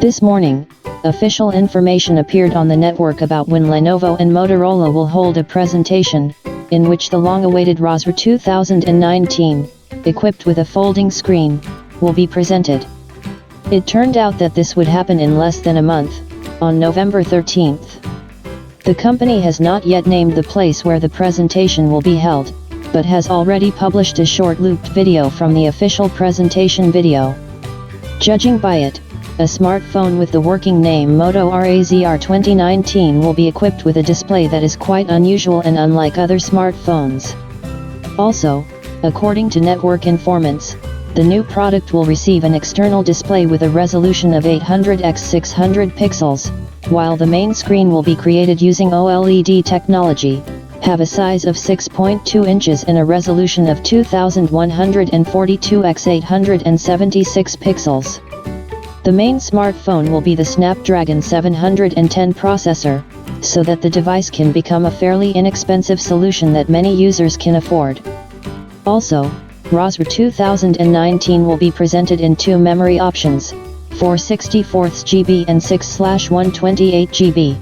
This morning, official information appeared on the network about when Lenovo and Motorola will hold a presentation, in which the long-awaited RAZR 2019, equipped with a folding screen, will be presented. It turned out that this would happen in less than a month, on November 13th. The company has not yet named the place where the presentation will be held, but has already published a short looped video from the official presentation video. Judging by it, a smartphone with the working name Moto RAZR 2019 will be equipped with a display that is quite unusual and unlike other smartphones. Also, according to network informants, the new product will receive an external display with a resolution of 800 x 600 pixels, while the main screen will be created using OLED technology, have a size of 6.2 inches and a resolution of 2142 x 876 pixels. The main smartphone will be the Snapdragon 710 processor, so that the device can become a fairly inexpensive solution that many users can afford. Also, RAZR 2019 will be presented in two memory options, 464 GB and 6/128 GB.